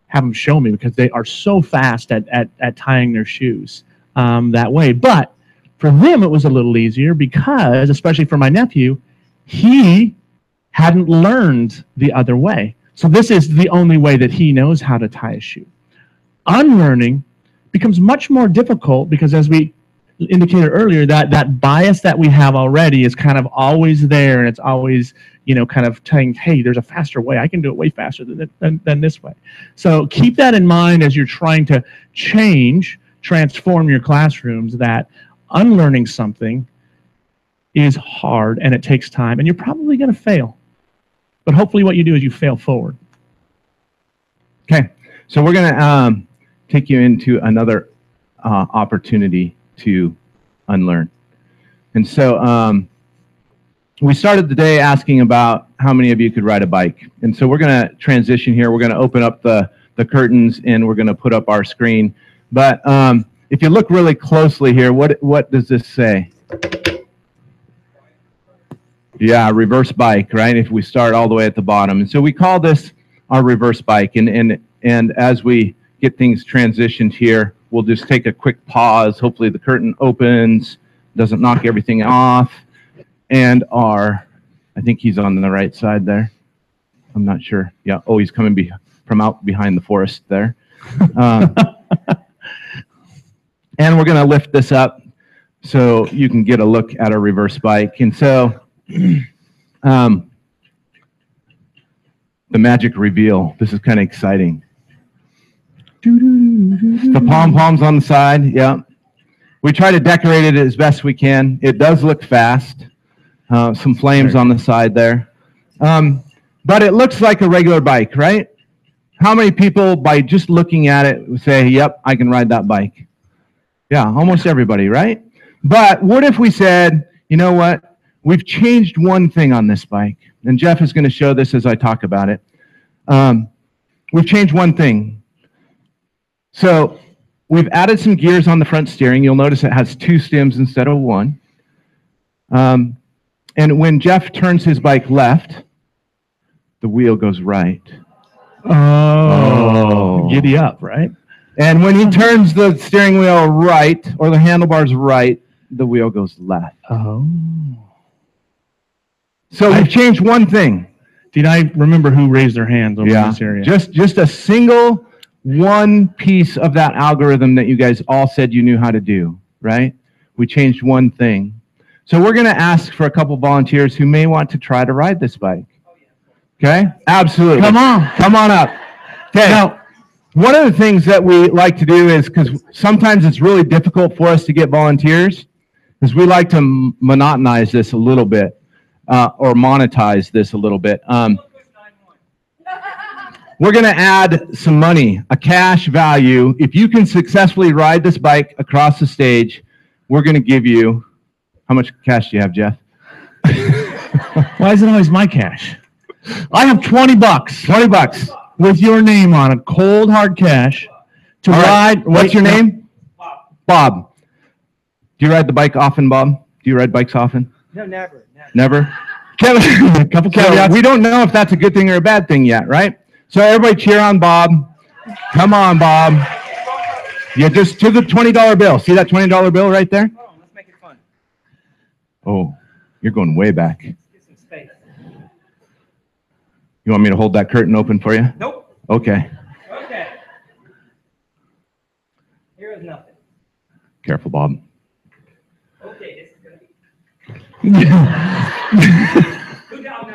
have them show me because they are so fast at tying their shoes that way. But for them, it was a little easier because, especially for my nephew, he hadn't learned the other way. So this is the only way that he knows how to tie a shoe. Unlearning becomes much more difficult because, as we indicated earlier, that bias that we have already is kind of always there, and it's always, kind of saying, hey, there's a faster way. I can do it way faster than this way. So keep that in mind as you're trying to transform your classrooms, that unlearning something is hard and it takes time, and you're probably going to fail. But hopefully what you do is you fail forward. Okay, so we're going to take you into another opportunity to unlearn. And so we started the day asking about how many of you could ride a bike. And so we're going to transition here. We're going to open up the curtains and we're going to put up our screen. But if you look really closely here, what does this say? Yeah, reverse bike, right? If we start all the way at the bottom. And so we call this our reverse bike. And as we get things transitioned here, we'll just take a quick pause. Hopefully the curtain opens, doesn't knock everything off. And I think he's on the right side there. I'm not sure. Yeah. Oh, he's coming from out behind the forest there. And we're going to lift this up so you can get a look at a reverse bike. And so the magic reveal. This is kind of exciting. The pom-poms on the side. Yeah. We try to decorate it as best we can. It does look fast. Some flames on the side there. But it looks like a regular bike, right? How many people, by just looking at it, would say, yep, I can ride that bike? Yeah, almost everybody, right? But what if we said, you know what? We've changed one thing on this bike. And Jeff is going to show this as I talk about it. We've changed one thing. So we've added some gears on the front steering. You'll notice it has 2 stems instead of 1. And when Jeff turns his bike left, the wheel goes right. Oh, giddy up, right? And when he turns the steering wheel right, or the handlebars right, the wheel goes left. Oh. So we've changed one thing. Did I remember who raised their hands over in this area? Just a single one piece of that algorithm that you guys all said you knew how to do, right? We changed one thing. So we're going to ask for a couple volunteers who may want to try to ride this bike. Okay? Absolutely. Come on. Come on up. Okay. Now, one of the things that we like to do is, because sometimes it's really difficult for us to get volunteers, is we like to monetize this a little bit, or monetize this a little bit. We're going to add some money, a cash value. If you can successfully ride this bike across the stage, we're going to give you, how much cash do you have, Jeff? Why is it always my cash? I have $20. $20. With your name on it, cold hard cash, to ride. What's your name? Bob. Do you ride the bike often, Bob? Do you ride bikes often? No, never. Never? A couple caveats. We don't know if that's a good thing or a bad thing yet, right? So everybody cheer on Bob. Come on, Bob. Yeah, just to the $20 bill. See that $20 bill right there? Oh, let's make it fun. Oh, you're going way back. Get some space. You want me to hold that curtain open for you? Nope. Okay. Okay. Here is nothing. Careful, Bob. Okay, this is going to be... Go down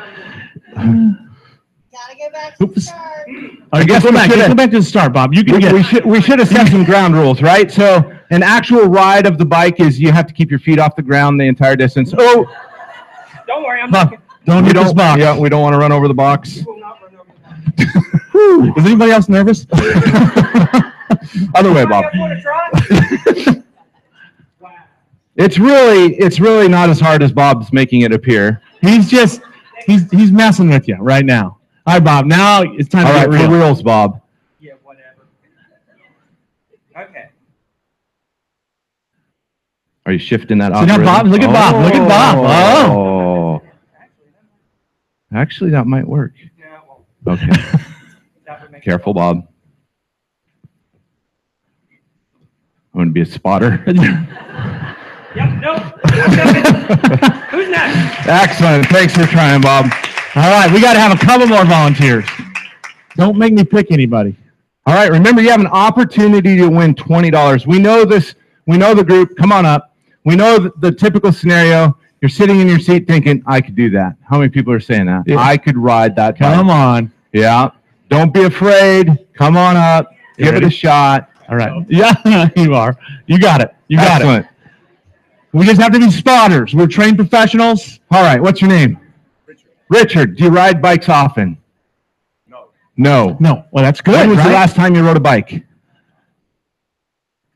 now. Gotta go back to the start. I guess go back to the start, Bob. You can we should have set some ground rules, right? So an actual ride of the bike is you have to keep your feet off the ground the entire distance. Oh! Don't worry, I'm Bob, don't hit this box. Yeah, we don't want to run over the box. You will not run over the box. Is anybody else nervous? Other way, Bob. Want to try? Wow. It's really not as hard as Bob's making it appear. He's messing with you right now. All right, Bob. Now it's time to get real. For reals, Bob. Yeah, whatever. Okay. Are you shifting that See algorithm? now, Bob? Look at Bob. Look at Bob. Oh. Actually, that might work. Yeah, well, Okay. that would make Careful, Bob. I'm going to be a spotter. Yep, nope. Who's next? Excellent. Thanks for trying, Bob. All right, we got to have a couple more volunteers. Don't make me pick anybody. All right, remember you have an opportunity to win $20. We know this. We know the group. Come on up. We know the typical scenario. You're sitting in your seat thinking, I could do that. How many people are saying that? Yeah. I could ride that bike. Come on. Yeah. Don't be afraid. Come on up. Give it a shot. All right. Yeah, you are. You got it. You got Excellent. it. We just have to be spotters. We're trained professionals. All right. What's your name? Richard. Do you ride bikes often? No. No. Well, that's good. When was right? the last time you rode a bike?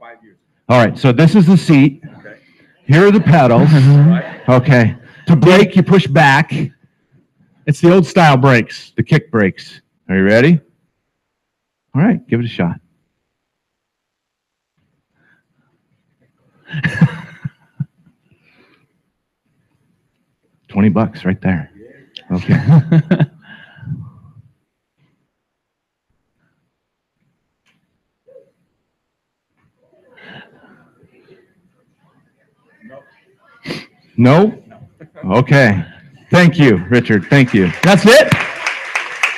5 years. All right. So this is the seat. Okay. Here are the pedals. Right. Okay. To brake, you push back. It's the old style brakes. The kick brakes. Are you ready? All right, give it a shot. $20 right there. Okay. No? Okay. Thank you, Richard. Thank you. That's it?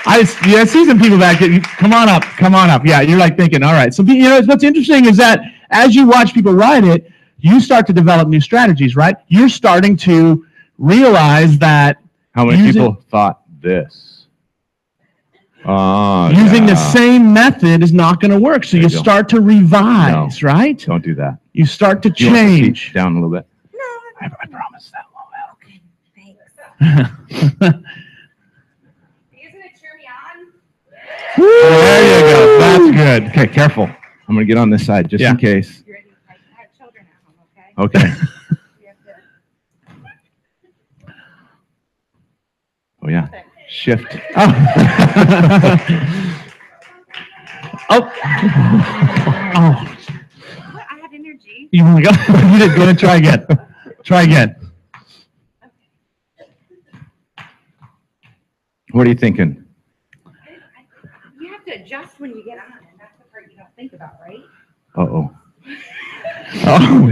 I see some people back there. Come on up. Come on up. Yeah, you're like thinking, all right. So, what's interesting is that as you watch people ride it, you start to develop new strategies, right? You're starting to realize that how many people thought this? Using the same method is not going to work. So you start to revise, right? Don't do that. You start to You want the change. seat down a little bit. No. I promise that won't help. Okay, thanks. Are you going to cheer me on? There you go. That's good. Okay, careful. I'm going to get on this side just in case. You ready? I have children at home, okay? Okay. You have to- Oh, yeah. Shift. Oh. Oh. Oh. I have energy. You want to go? You did. Go ahead. Try again. Try again. What are you thinking? You have to adjust when you get on, and that's the part you don't think about, right? Uh-oh. Oh,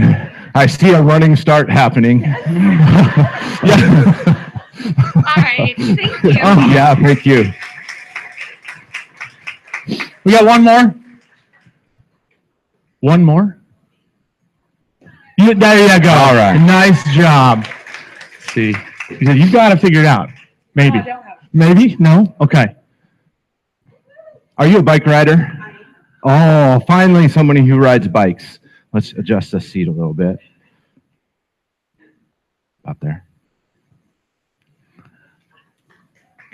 I see a running start happening. Yeah. All right, thank you. Yeah, thank you. We got one more. One more. There you go. All right. Nice job. Let's see, you've got to figure it out. Maybe. No, I don't have it. Maybe. No. Okay. Are you a bike rider? Oh, finally somebody who rides bikes. Let's adjust the seat a little bit. Up there.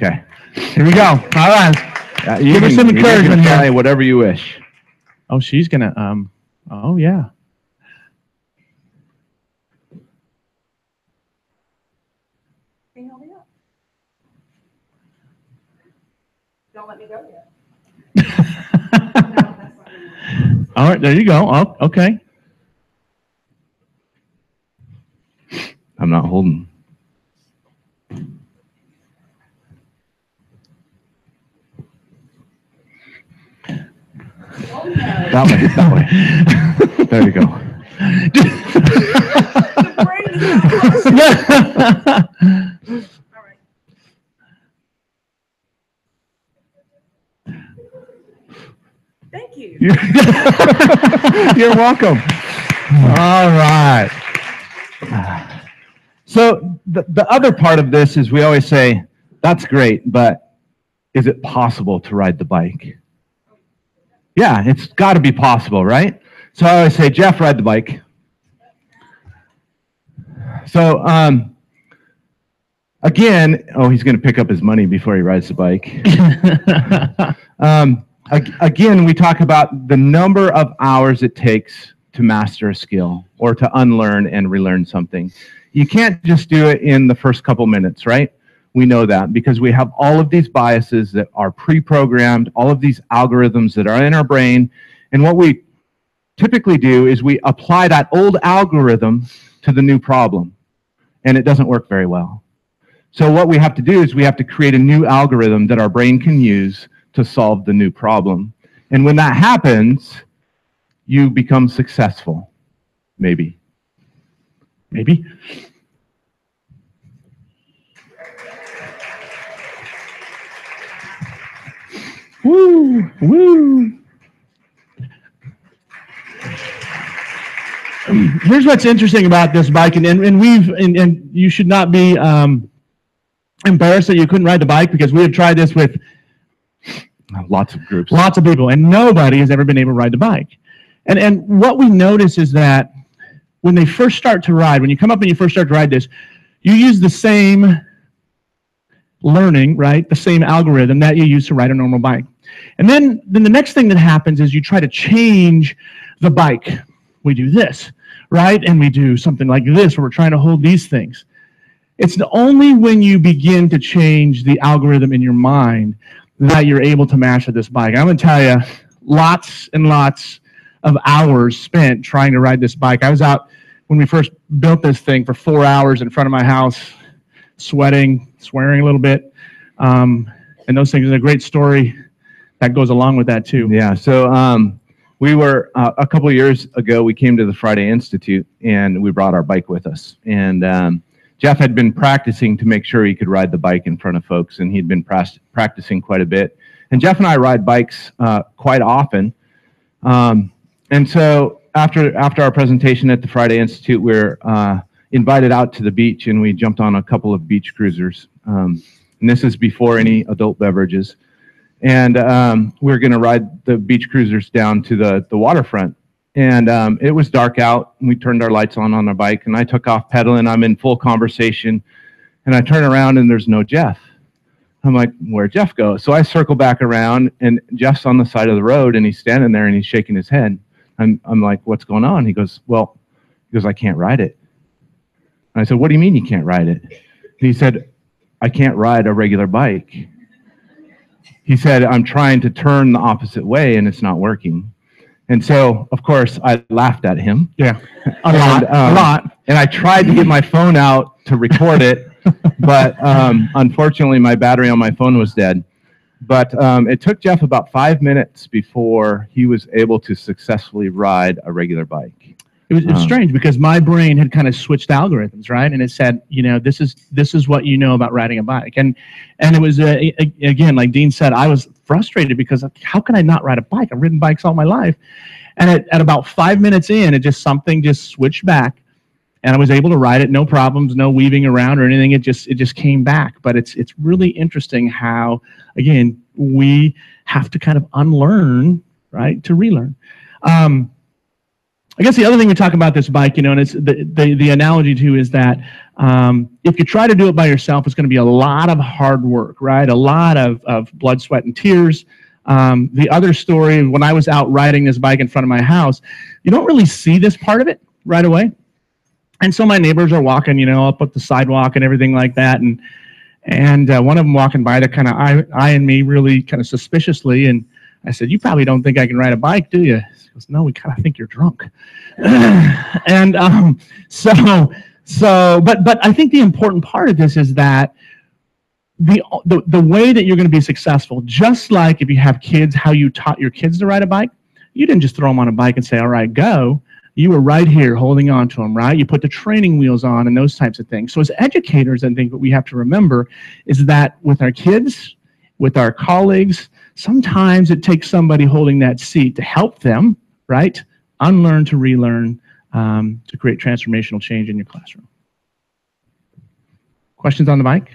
Okay. Here we go. All right. Give her some encouragement here. Try whatever you wish. Oh, she's gonna. Oh yeah. Can you hold me up? Don't let me go yet. No, that's not me. All right. There you go. Oh, okay. I'm not holding. That way, that way. There you go. The brain is not close. All right. Thank you. You're welcome. All right. So the other part of this is we always say, that's great, but is it possible to ride the bike? Yeah, it's got to be possible, right? So I always say, Jeff, ride the bike. So again, oh, he's going to pick up his money before he rides the bike. Again, we talk about the number of hours it takes to master a skill or to unlearn and relearn something. You can't just do it in the first couple minutes, right? We know that because we have all of these biases that are pre-programmed, all of these algorithms that are in our brain. And what we typically do is we apply that old algorithm to the new problem. And it doesn't work very well. So what we have to do is we have to create a new algorithm that our brain can use to solve the new problem. And when that happens, you become successful. Maybe. Maybe. Woo! Woo! Here's what's interesting about this bike, and you should not be embarrassed that you couldn't ride the bike, because we have tried this with lots of groups, lots of people, and nobody has ever been able to ride the bike. And what we notice is that when they first start to ride, when you come up and you first start to ride this, you use the same learning, right? The same algorithm that you use to ride a normal bike. And then the next thing that happens is you try to change the bike. We do this, right? And we do something like this where we're trying to hold these things. It's only when you begin to change the algorithm in your mind that you're able to master this bike. I'm going to tell you, lots and lots of hours spent trying to ride this bike. I was out when we first built this thing for 4 hours in front of my house, sweating, swearing a little bit, and those things. Is a great story that goes along with that too. Yeah, so we were, a couple of years ago, we came to the Friday Institute, and we brought our bike with us. And Jeff had been practicing to make sure he could ride the bike in front of folks, and he'd been practicing quite a bit. And Jeff and I ride bikes quite often. And so after our presentation at the Friday Institute, we were invited out to the beach, and we jumped on a couple of beach cruisers. And this is before any adult beverages. And we were going to ride the beach cruisers down to the waterfront. And it was dark out, and we turned our lights on our bike, and I took off pedaling. I'm in full conversation, and I turn around, and there's no Jeff. I'm like, where'd Jeff go? So I circle back around, and Jeff's on the side of the road, and he's standing there, and he's shaking his head. I'm like, what's going on? He goes, I can't ride it. And I said, what do you mean you can't ride it? And he said, I can't ride a regular bike. He said, I'm trying to turn the opposite way, and it's not working. And so, of course, I laughed at him. Yeah, a lot. And I tried to get my phone out to record it, but unfortunately, my battery on my phone was dead. But it took Jeff about 5 minutes before he was able to successfully ride a regular bike. It was strange because my brain had kind of switched algorithms, right? And it said, this is what you know about riding a bike. And it was, again, like Dean said, I was frustrated because how can I not ride a bike? I've ridden bikes all my life. And at about 5 minutes in, something just switched back, and I was able to ride it, no problems, no weaving around or anything. It just came back. But it's really interesting how, again, we have to kind of unlearn, right, to relearn. I guess the other thing we talk about this bike, and it's the analogy too is that if you try to do it by yourself, it's going to be a lot of hard work, right? A lot of blood, sweat, and tears. The other story, when I was out riding this bike in front of my house, you don't really see this part of it right away. And so my neighbors are walking, up at the sidewalk and everything like that. And one of them walking by, they're kind of eyeing me really kind of suspiciously. And I said, you probably don't think I can ride a bike, do you? He goes, no, we kind of think you're drunk. And but I think the important part of this is that the way that you're going to be successful, just like if you have kids, how you taught your kids to ride a bike, you didn't just throw them on a bike and say, all right, go. You were right here holding on to them, right? You put the training wheels on and those types of things. So as educators, I think what we have to remember is that with our kids, with our colleagues, sometimes it takes somebody holding that seat to help them, right? Unlearn to relearn, to create transformational change in your classroom. Questions on the bike?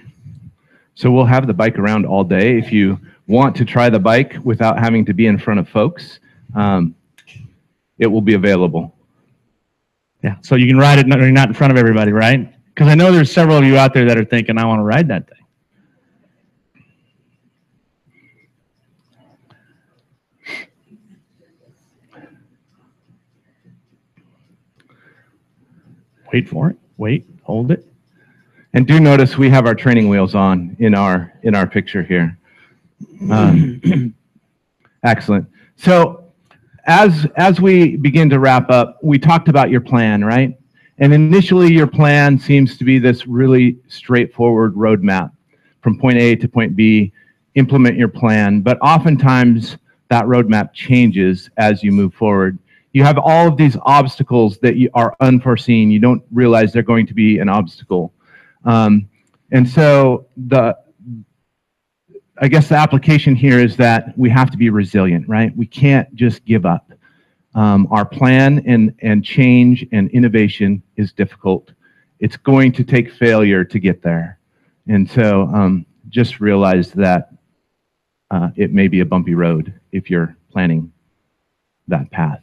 So we'll have the bike around all day. If you want to try the bike without having to be in front of folks, it will be available. Yeah, so you can ride it, you're not in front of everybody, right? Because I know there's several of you out there that are thinking, I want to ride that thing. Wait for it. Wait. Hold it. And do notice we have our training wheels on in our picture here. Excellent. So as we begin to wrap up, we talked about your plan, right? And initially your plan seems to be this really straightforward roadmap from point A to point B, implement your plan. But oftentimes that roadmap changes as you move forward. You have all of these obstacles that are unforeseen. You don't realize they're going to be an obstacle. And so I guess the application here is that we have to be resilient, right? We can't just give up. Our plan and change and innovation is difficult. It's going to take failure to get there. And so just realize that it may be a bumpy road if you're planning that path.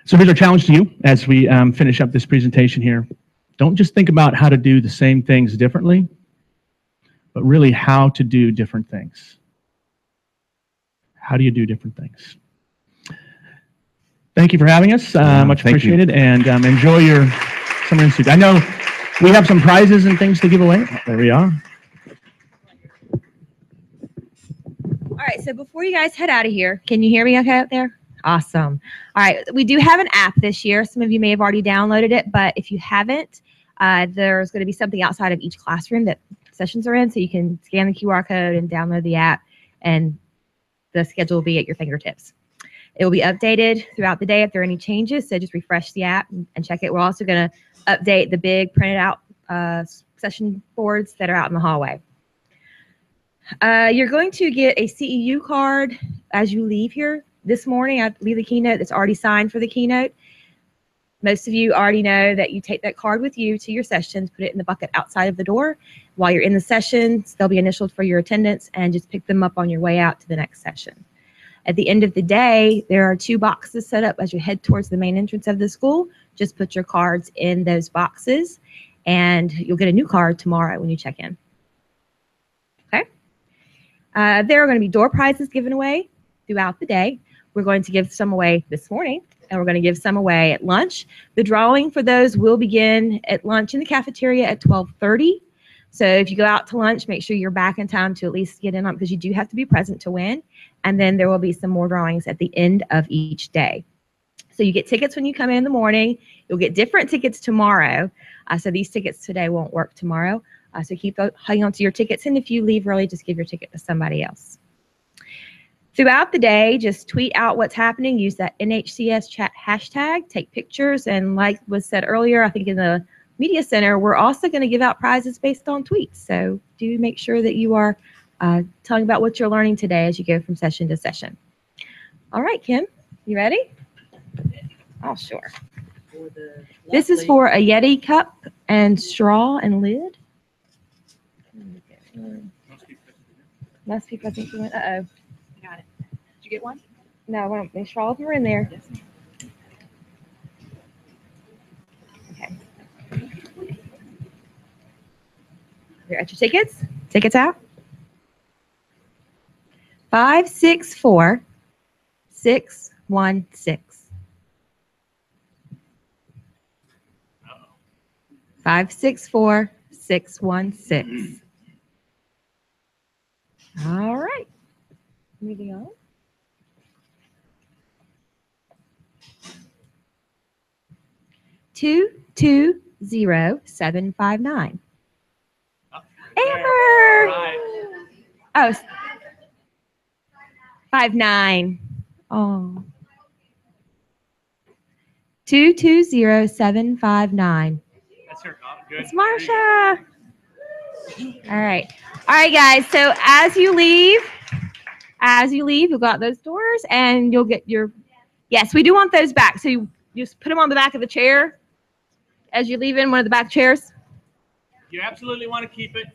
So here's our challenge to you as we finish up this presentation here. Don't just think about how to do the same things differently, but really how to do different things. How do you do different things? thank you for having us. Much thank you. appreciated. And enjoy your Summer Institute. I know we have some prizes and things to give away. There we are. All right, so before you guys head out of here, can you hear me okay out there? Awesome. All right, we do have an app this year. Some of you may have already downloaded it, but if you haven't, there's going to be something outside of each classroom that sessions are in, so you can scan the QR code and download the app, and the schedule will be at your fingertips. It will be updated throughout the day if there are any changes, so just refresh the app and check it. We're also going to update the big printed out session boards that are out in the hallway. You're going to get a CEU card as you leave here this morning. I leave the keynote that's already signed for the keynote. Most of you already know that you take that card with you to your sessions, put it in the bucket outside of the door. While you're in the sessions, they'll be initialed for your attendance, and just pick them up on your way out to the next session. At the end of the day, there are 2 boxes set up as you head towards the main entrance of the school. Just put your cards in those boxes, and you'll get a new card tomorrow when you check in. Okay? There are going to be door prizes given away throughout the day. We're going to give some away this morning, and we're going to give some away at lunch. The drawing for those will begin at lunch in the cafeteria at 12:30. So if you go out to lunch, make sure you're back in time to at least get in on, because you do have to be present to win. And then there will be some more drawings at the end of each day. So you get tickets when you come in the morning. You'll get different tickets tomorrow. So these tickets today won't work tomorrow. So keep hanging on to your tickets. And if you leave early, just give your ticket to somebody else. Throughout the day, just tweet out what's happening. Use that NHCS chat hashtag. Take pictures. And like was said earlier, I think in the Media Center, we're also going to give out prizes based on tweets. So do make sure that you are telling about what you're learning today as you go from session to session. All right, Kim, you ready? Oh, sure. This is for a Yeti cup and straw and lid. Most people, I think you went. Uh-oh. Got it. Did you get one? No, well, make sure all of them are in there. Okay. You're at your tickets. Tickets out. 564616. 564616. All right. Moving on. 220759. Amber. Oh, 59. Oh. 220759. That's her. Oh, good. It's Marsha. All right. All right, guys. So as you leave, you'll go out those doors and you'll get your, yes, we do want those back. So you just put them on the back of the chair as you leave in one of the back chairs. You absolutely want to keep it.